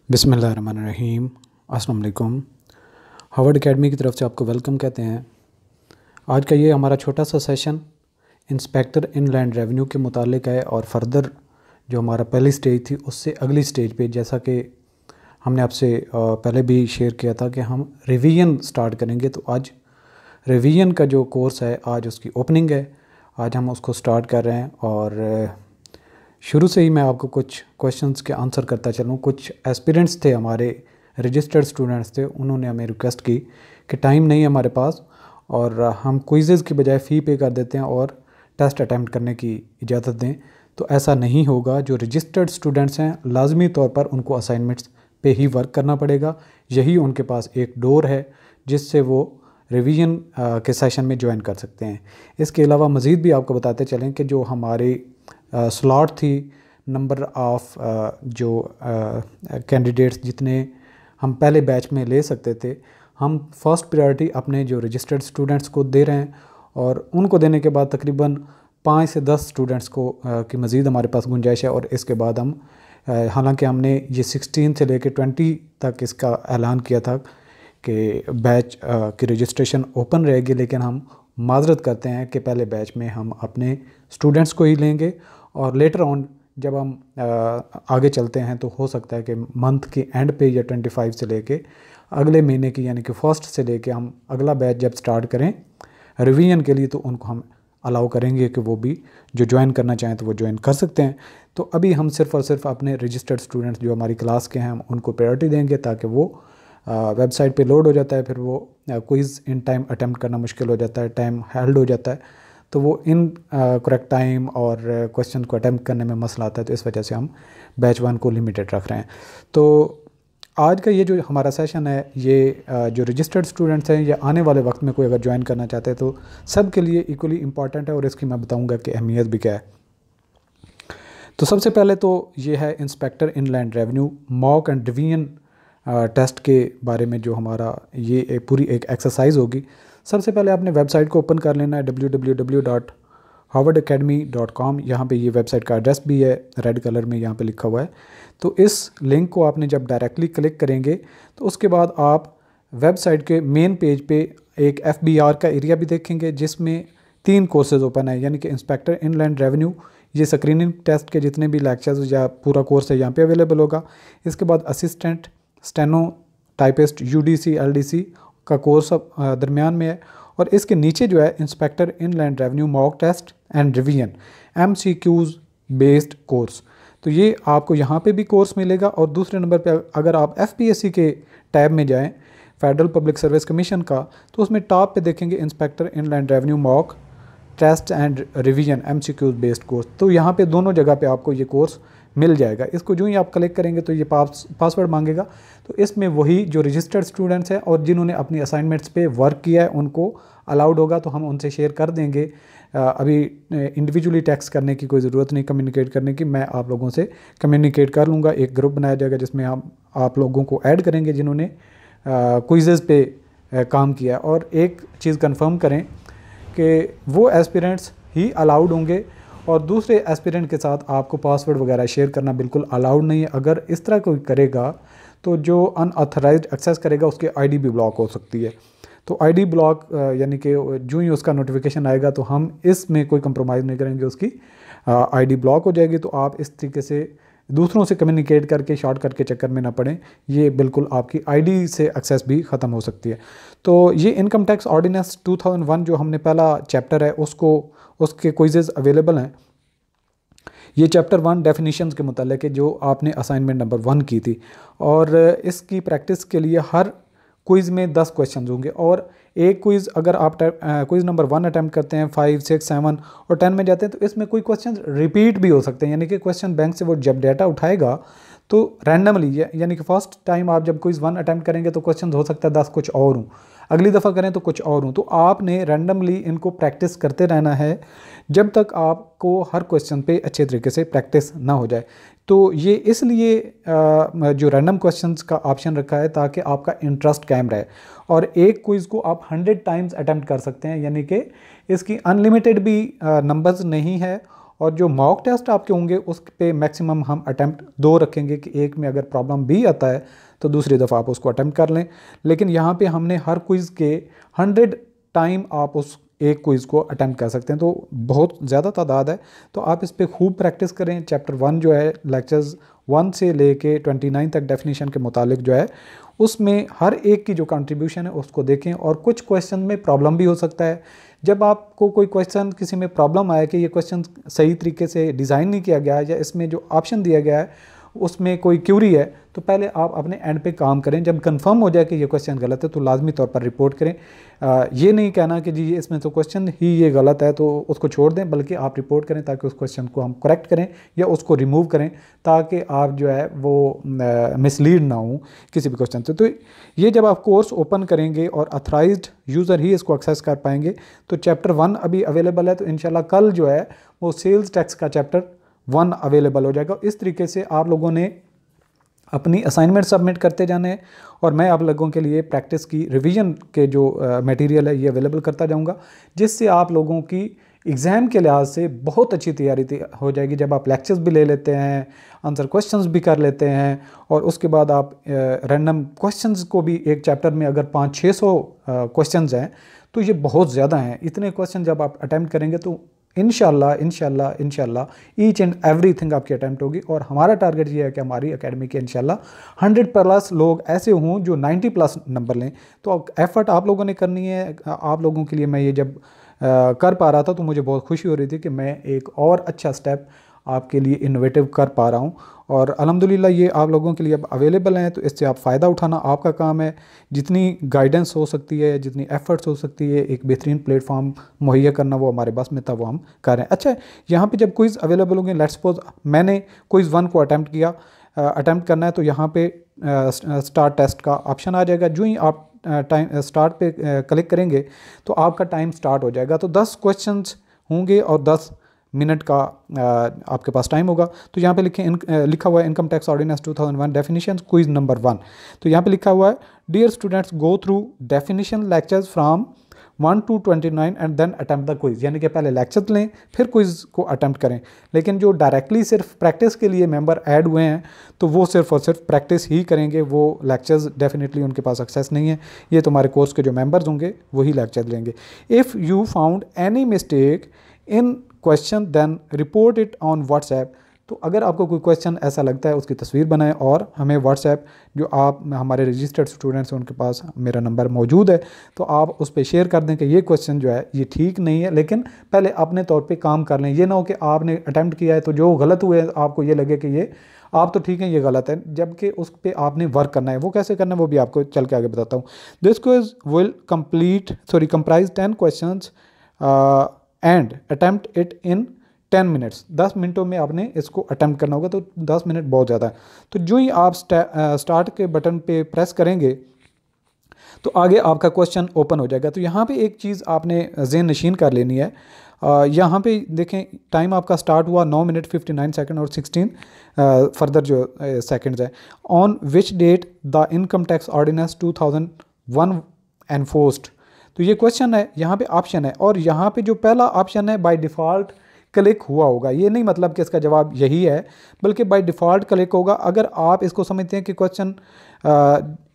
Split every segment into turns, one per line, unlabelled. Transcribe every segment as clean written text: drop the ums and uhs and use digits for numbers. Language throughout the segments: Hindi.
बिस्मिल्लाहिर्रहमानिर्रहीम। अस्सलाम वालेकुम। हार्वर्ड एकेडमी की तरफ से आपको वेलकम कहते हैं। आज का ये हमारा छोटा सा सेशन इंस्पेक्टर इनलैंड रेवेन्यू के मुतालिक है और फर्दर जो हमारा पहली स्टेज थी उससे अगली स्टेज पे, जैसा कि हमने आपसे पहले भी शेयर किया था कि हम रिवीजन स्टार्ट करेंगे। तो आज रिवीजन का जो कोर्स है आज उसकी ओपनिंग है, आज हम उसको स्टार्ट कर रहे हैं। और शुरू से ही मैं आपको कुछ क्वेश्चंस के आंसर करता चलूँ। कुछ एस्पिरेंट्स थे, हमारे रजिस्टर्ड स्टूडेंट्स थे, उन्होंने हमें रिक्वेस्ट की कि टाइम नहीं है हमारे पास और हम क्विज़ेज़ की बजाय फ़ी पे कर देते हैं और टेस्ट अटैम्प्ट करने की इजाज़त दें। तो ऐसा नहीं होगा। जो रजिस्टर्ड स्टूडेंट्स हैं लाजमी तौर पर उनको असाइनमेंट्स पे ही वर्क करना पड़ेगा। यही उनके पास एक डोर है जिससे वो रिवीजन के सेशन में ज्वाइन कर सकते हैं। इसके अलावा मज़ीद भी आपको बताते चलें कि जो हमारी स्लॉट थी, नंबर ऑफ़ जो कैंडिडेट्स जितने हम पहले बैच में ले सकते थे, हम फर्स्ट प्रायोरिटी अपने जो रजिस्टर्ड स्टूडेंट्स को दे रहे हैं और उनको देने के बाद तकरीबन 5 से 10 स्टूडेंट्स को की मज़ीद हमारे पास गुंजाइश है। और इसके बाद हम हालांकि हमने ये 16 से लेकर 20 तक इसका ऐलान किया था कि बैच की रजिस्ट्रेशन ओपन रहेगी, लेकिन हम माजरत करते हैं कि पहले बैच में हम अपने स्टूडेंट्स को ही लेंगे और लेटर ऑन जब हम आगे चलते हैं तो हो सकता है कि मंथ के एंड पे या 25 से लेके अगले महीने की यानी कि फर्स्ट से लेके हम अगला बैच जब स्टार्ट करें रिवीजन के लिए तो उनको हम अलाउ करेंगे कि वो भी जो ज्वाइन करना चाहें तो वो ज्वाइन कर सकते हैं। तो अभी हम सिर्फ़ और सिर्फ अपने रजिस्टर्ड स्टूडेंट्स जो हमारी क्लास के हैं हम उनको प्रायोरिटी देंगे ताकि वो वेबसाइट पे लोड हो जाता है, फिर वो क्विज़ इन टाइम अटैम्प्ट करना मुश्किल हो जाता है, टाइम हेल्ड हो जाता है, तो वो इन करेक्ट टाइम और क्वेश्चन को अटैम्प्ट करने में मसला आता है। तो इस वजह से हम बैच 1 को लिमिटेड रख रहे हैं। तो आज का ये जो हमारा सेशन है ये जो रजिस्टर्ड स्टूडेंट्स हैं या आने वाले वक्त में कोई अगर ज्वाइन करना चाहते हैं तो सब के लिए इक्वली इम्पॉर्टेंट है और इसकी मैं बताऊँगा कि अहमियत भी क्या है। तो सबसे पहले तो ये है inspector inland revenue mock and revision test के बारे में जो हमारा ये पूरी एक एक्सरसाइज होगी। सबसे पहले आपने वेबसाइट को ओपन कर लेना है www.harvardacademy.com। यहाँ पे ये वेबसाइट का एड्रेस भी है, रेड कलर में यहाँ पे लिखा हुआ है। तो इस लिंक को आपने जब डायरेक्टली क्लिक करेंगे तो उसके बाद आप वेबसाइट के मेन पेज पे एक FBR का एरिया भी देखेंगे जिसमें 3 कोर्सेज ओपन है, यानी कि इंस्पेक्टर इनलैंड रेवेन्यू, ये स्क्रीनिंग टेस्ट के जितने भी लेक्चर्स या पूरा कोर्स है यहाँ पे अवेलेबल होगा। इसके बाद assistant steno typist UDC LDC का कोर्स दरमियान में है और इसके नीचे जो है inspector inland revenue mock test and revision MCQs based course. तो ये आपको यहाँ पे भी कोर्स मिलेगा। और दूसरे नंबर पे अगर आप FPSC के टैब में जाएं, फेडरल पब्लिक सर्विस कमीशन का, तो उसमें टॉप पे देखेंगे inspector inland revenue mock test and revision MCQs based course. तो यहाँ पे दोनों जगह पे आपको ये कोर्स मिल जाएगा। इसको जो ही आप क्लिक करेंगे तो ये पासवर्ड मांगेगा। तो इसमें वही जो रजिस्टर्ड स्टूडेंट्स हैं और जिन्होंने अपनी असाइनमेंट्स पे वर्क किया है उनको अलाउड होगा, तो हम उनसे शेयर कर देंगे। अभी इंडिविजुअली टेक्स्ट करने की कोई ज़रूरत नहीं, कम्युनिकेट करने की। मैं आप लोगों से कम्युनिकेट कर लूँगा। एक ग्रुप बनाया जाएगा जिसमें हम आप लोगों को ऐड करेंगे जिन्होंने क्विज़ेज़ पे काम किया। और एक चीज़ कन्फर्म करें कि वो एस्पिरेंट्स ही अलाउड होंगे और दूसरे एस्पिरेंट के साथ आपको पासवर्ड वगैरह शेयर करना बिल्कुल अलाउड नहीं है। अगर इस तरह कोई करेगा तो जो अनऑथराइज्ड एक्सेस करेगा उसकी ID भी ब्लॉक हो सकती है। तो ID ब्लॉक यानी कि जो ही उसका नोटिफिकेशन आएगा तो हम इसमें कोई कंप्रोमाइज़ नहीं करेंगे, उसकी ID ब्लॉक हो जाएगी। तो आप इस तरीके से दूसरों से कम्युनिकेट करके शॉर्टकट के चक्कर में ना पड़ें, ये बिल्कुल आपकी ID से एक्सेस भी ख़त्म हो सकती है। तो ये इनकम टैक्स ऑर्डिनेंस 2001 जो हमने पहला चैप्टर है उसके क्विज़ेज़ अवेलेबल हैं। ये चैप्टर 1 डेफिनेशंस के मुतालिक है जो आपने असाइनमेंट नंबर 1 की थी और इसकी प्रैक्टिस के लिए हर क्विज़ में 10 क्वेश्चन होंगे और एक क्विज़ अगर आप क्विज़ नंबर 1 अटैम्प्ट करते हैं, 5, 6, 7 और 10 में जाते हैं तो इसमें कोई क्वेश्चन रिपीट भी हो सकते हैं। यानी कि क्वेश्चन बैंक से वो जब डाटा उठाएगा तो रैंडमली यानी कि फर्स्ट टाइम आप जब क्विज़ 1 अटैम्प्ट करेंगे तो क्वेश्चन हो सकता है 10 कुछ और हों, अगली दफ़ा करें तो कुछ और हूँ। तो आपने रैंडमली इनको प्रैक्टिस करते रहना है जब तक आपको हर क्वेश्चन पे अच्छे तरीके से प्रैक्टिस ना हो जाए। तो ये इसलिए जो रैंडम क्वेश्चंस का ऑप्शन रखा है ताकि आपका इंटरेस्ट कायम रहे। और एक क्विज़ को आप 100 टाइम्स अटैम्प्ट कर सकते हैं, यानी कि इसकी अनलिमिटेड भी नंबर्स नहीं है और जो मॉक टेस्ट आपके होंगे उस पे मैक्सिमम हम अटैम्प्ट 2 रखेंगे कि एक में अगर प्रॉब्लम भी आता है तो दूसरी दफ़ा आप उसको अटैम्प्ट कर लें। लेकिन यहाँ पे हमने हर क्विज़ के 100 टाइम आप उस एक क्विज़ को अटैम्प्ट कर सकते हैं, तो बहुत ज़्यादा तादाद है। तो आप इस पर खूब प्रैक्टिस करें। चैप्टर 1 जो है लेक्चर्स 1 से लेके 29 तक डेफिनेशन के मुतालिक जो है उसमें हर एक की जो कंट्रीब्यूशन है उसको देखें। और कुछ क्वेश्चन में प्रॉब्लम भी हो सकता है। जब आपको कोई क्वेश्चन किसी में प्रॉब्लम आए कि ये क्वेश्चन सही तरीके से डिज़ाइन नहीं किया गया है या इसमें जो ऑप्शन दिया गया है उसमें कोई क्यूरी है, तो पहले आप अपने एंड पे काम करें। जब कंफर्म हो जाए कि ये क्वेश्चन गलत है तो लाजमी तौर पर रिपोर्ट करें। ये नहीं कहना कि जी इसमें तो क्वेश्चन ही ये गलत है तो उसको छोड़ दें, बल्कि आप रिपोर्ट करें ताकि उस क्वेश्चन को हम करेक्ट करें या उसको रिमूव करें, ताकि आप जो है वो मिसलीड ना हो किसी भी क्वेश्चन से। तो ये जब आप कोर्स ओपन करेंगे और अथराइज्ड यूज़र ही इसको एक्सेस कर पाएंगे। तो चैप्टर 1 अभी अवेलेबल है, तो इंशाल्लाह कल जो है वो सेल्स टैक्स का चैप्टर 1 अवेलेबल हो जाएगा। इस तरीके से आप लोगों ने अपनी असाइनमेंट सबमिट करते जाने हैं और मैं आप लोगों के लिए प्रैक्टिस की रिवीजन के जो मटेरियल है ये अवेलेबल करता जाऊंगा, जिससे आप लोगों की एग्ज़ाम के लिहाज से बहुत अच्छी तैयारी हो जाएगी। जब आप लेक्चर्स भी ले लेते हैं, आंसर क्वेश्चंस भी कर लेते हैं और उसके बाद आप रैंडम क्वेश्चंस को भी एक चैप्टर में अगर 500-600 क्वेश्चंस हैं तो ये बहुत ज़्यादा हैं। इतने क्वेश्चन जब आप अटैम्प्ट करेंगे तो इंशाल्लाह ईच एंड एवरीथिंग आपकी अटैम्प्ट होगी। और हमारा टारगेट ये है कि हमारी एकेडमी के इंशाल्लाह 100+ लोग ऐसे हों जो 90+ नंबर लें। तो एफ़र्ट आप लोगों ने करनी है। आप लोगों के लिए मैं ये जब कर पा रहा था तो मुझे बहुत खुशी हो रही थी कि मैं एक और अच्छा स्टेप आपके लिए इनोवेटिव कर पा रहा हूँ। और अल्हम्दुलिल्लाह ये आप लोगों के लिए अब अवेलेबल हैं, तो इससे आप फ़ायदा उठाना आपका काम है। जितनी गाइडेंस हो सकती है, जितनी एफ़र्ट्स हो सकती है, एक बेहतरीन प्लेटफॉर्म मुहैया करना वो हमारे बस में था, वो हम कर रहे हैं। अच्छा, यहाँ पे जब क्विज़ अवेलेबल होंगे, लेट्स सपोज मैंने क्विज़ 1 को अटैम्प्ट करना है, तो यहाँ पे स्टार्ट टेस्ट का ऑप्शन आ जाएगा। जो ही आप टाइम स्टार्ट पे क्लिक करेंगे तो आपका टाइम स्टार्ट हो जाएगा। तो 10 क्वेश्चंस होंगे और 10 मिनट का आपके पास टाइम होगा। तो यहाँ पे लिखा हुआ है income tax ordinance 2001 definition quiz number 1। तो यहाँ पे लिखा हुआ है dear students go through definition lectures from 1 to 29 and then attempt the quiz. यानी कि पहले लेक्चर लें फिर क्विज को अटैम्प्ट करें। लेकिन जो डायरेक्टली सिर्फ प्रैक्टिस के लिए मेंबर ऐड हुए हैं तो वो सिर्फ और सिर्फ प्रैक्टिस ही करेंगे, वो लेक्चर्स डेफिनेटली उनके पास एक्सेस नहीं है। ये तुम्हारे कोर्स के जो मेंबर्स होंगे वही लेक्चर लेंगे। If you found any mistake in question then report it on WhatsApp. तो अगर आपको कोई क्वेश्चन ऐसा लगता है उसकी तस्वीर बनाएं और हमें व्हाट्सएप, जो आप हमारे रजिस्टर्ड स्टूडेंट्स हैं उनके पास मेरा नंबर मौजूद है, तो आप उस पर शेयर कर दें कि ये क्वेश्चन जो है ये ठीक नहीं है। लेकिन पहले अपने तौर पे काम कर लें। ये ना हो कि आपने अटैम्प्ट किया है तो जो गलत हुए आपको ये लगे कि ये आप तो ठीक हैं ये गलत है, जबकि उस पर आपने वर्क करना है। वो कैसे करना है वो भी आपको चल के आगे बताता हूँ। This quiz will comprise 10 question and attempt it in 10 minutes. 10 मिनटों में आपने इसको अटैम्प्ट करना होगा। तो 10 मिनट बहुत ज़्यादा है। तो जो ही आप स्टार्ट के बटन पे प्रेस करेंगे तो आगे आपका क्वेश्चन ओपन हो जाएगा। तो यहाँ पे एक चीज़ आपने ज़हन नशीन कर लेनी है। यहाँ पे देखें टाइम आपका स्टार्ट हुआ 9 मिनट 59 सेकंड और 16 फर्दर जो सेकंड्स है। On which date the income tax ordinance 2001 enforced. तो ये क्वेश्चन है, यहाँ पे ऑप्शन है और यहाँ पे जो पहला ऑप्शन है बाय डिफ़ॉल्ट क्लिक हुआ होगा। ये नहीं मतलब कि इसका जवाब यही है, बल्कि बाय डिफ़ॉल्ट क्लिक होगा। अगर आप इसको समझते हैं कि क्वेश्चन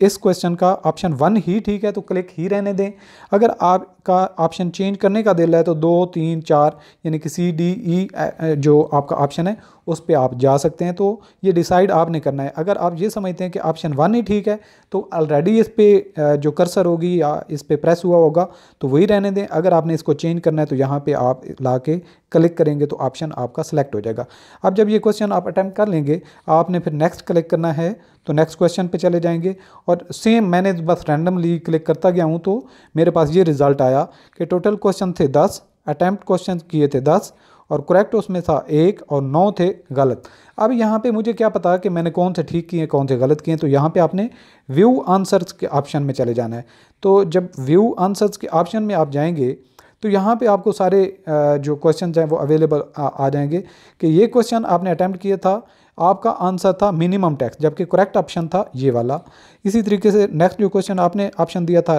इस क्वेश्चन का ऑप्शन 1 ही ठीक है तो क्लिक ही रहने दें। अगर आपका ऑप्शन चेंज करने का दिल है तो 2, 3, 4 यानी कि C, D, E जो आपका ऑप्शन है उस पर आप जा सकते हैं। तो ये डिसाइड आपने करना है। अगर आप ये समझते हैं कि ऑप्शन 1 ही ठीक है तो ऑलरेडी इस पर जो कर्सर होगी या इस पर प्रेस हुआ होगा तो वही रहने दें। अगर आपने इसको चेंज करना है तो यहाँ पे आप ला के क्लिक करेंगे तो ऑप्शन आपका सेलेक्ट हो जाएगा। अब जब ये क्वेश्चन आप अटैम्प्ट कर लेंगे आपने फिर नेक्स्ट क्लिक करना है, तो नेक्स्ट क्वेश्चन पे चले जाएंगे और सेम मैंने बस रैंडमली क्लिक करता गया हूँ तो मेरे पास ये रिज़ल्ट आया कि टोटल क्वेश्चन थे 10, अटैम्प्ट क्वेश्चन किए थे 10 और करेक्ट उसमें था 1 और 9 थे गलत। अब यहाँ पे मुझे क्या पता कि मैंने कौन से ठीक किए कौन से गलत किए। तो यहाँ पे आपने व्यू आंसर्स के ऑप्शन में चले जाना है। तो जब व्यू आंसर्स के ऑप्शन में आप जाएंगे तो यहाँ पे आपको सारे जो क्वेश्चन हैं वो अवेलेबल आ जाएंगे कि ये क्वेश्चन आपने अटैम्प्ट किया था, आपका आंसर था मिनिमम टैक्स, जबकि करेक्ट ऑप्शन था ये वाला। इसी तरीके से नेक्स्ट जो क्वेश्चन आपने ऑप्शन दिया था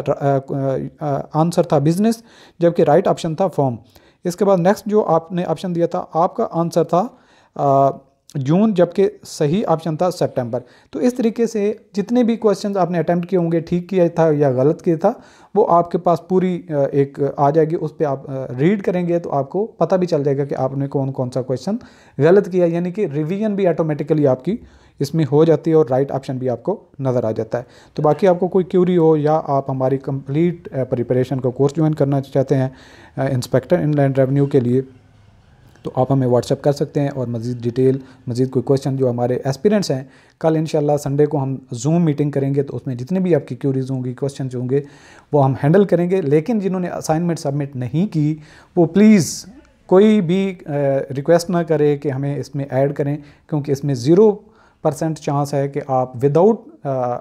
आंसर था बिजनेस, जबकि राइट ऑप्शन था फॉर्म। इसके बाद नेक्स्ट जो आपने ऑप्शन दिया था, आपका आंसर था जून, जबकि सही ऑप्शन था सितंबर। तो इस तरीके से जितने भी क्वेश्चंस आपने अटेम्प्ट किए होंगे, ठीक किया था या गलत किया था, वो आपके पास पूरी एक आ जाएगी। उस पर आप रीड करेंगे तो आपको पता भी चल जाएगा कि आपने कौन कौन सा क्वेश्चन गलत किया, यानी कि रिवीजन भी ऑटोमेटिकली आपकी इसमें हो जाती है और राइट ऑप्शन भी आपको नज़र आ जाता है। तो बाकी आपको कोई क्यूरी हो या आप हमारी कंप्लीट प्रिपरेशन का कोर्स ज्वाइन करना चाहते हैं इंस्पेक्टर इनलैंड रेवेन्यू के लिए, तो आप हमें व्हाट्सएप कर सकते हैं। और मज़ीद डिटेल, मज़ीद कोई क्वेश्चन जो हमारे एस्पिरेंट्स हैं, कल इंशाल्लाह संडे को हम जूम मीटिंग करेंगे, तो उसमें जितनी भी आपकी क्यूरीज होंगी, क्वेश्चन होंगे, वो हम हैंडल करेंगे। लेकिन जिन्होंने असाइनमेंट सबमिट नहीं की, वो प्लीज़ कोई भी रिक्वेस्ट ना करे कि हमें इसमें ऐड करें, क्योंकि इसमें 0% चांस है कि आप विदाउट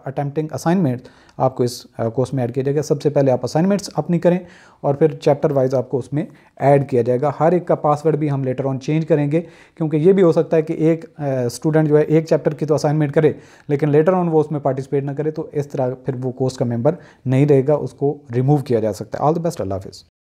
अटेम्प्टिंग असाइनमेंट आपको इस कोर्स में ऐड किया जाएगा। सबसे पहले आप असाइनमेंट्स अपनी करें और फिर चैप्टर वाइज आपको उसमें ऐड किया जाएगा। हर एक का पासवर्ड भी हम लेटर ऑन चेंज करेंगे, क्योंकि ये भी हो सकता है कि एक स्टूडेंट जो है एक चैप्टर की तो असाइनमेंट करे, लेकिन लेटर ऑन वो उसमें पार्टिसिपेट ना करे, तो इस तरह फिर वो कोर्स का मेंबर नहीं रहेगा, उसको रिमूव किया जा सकता है। ऑल द बेस्ट, अल्लाह हाफिज़।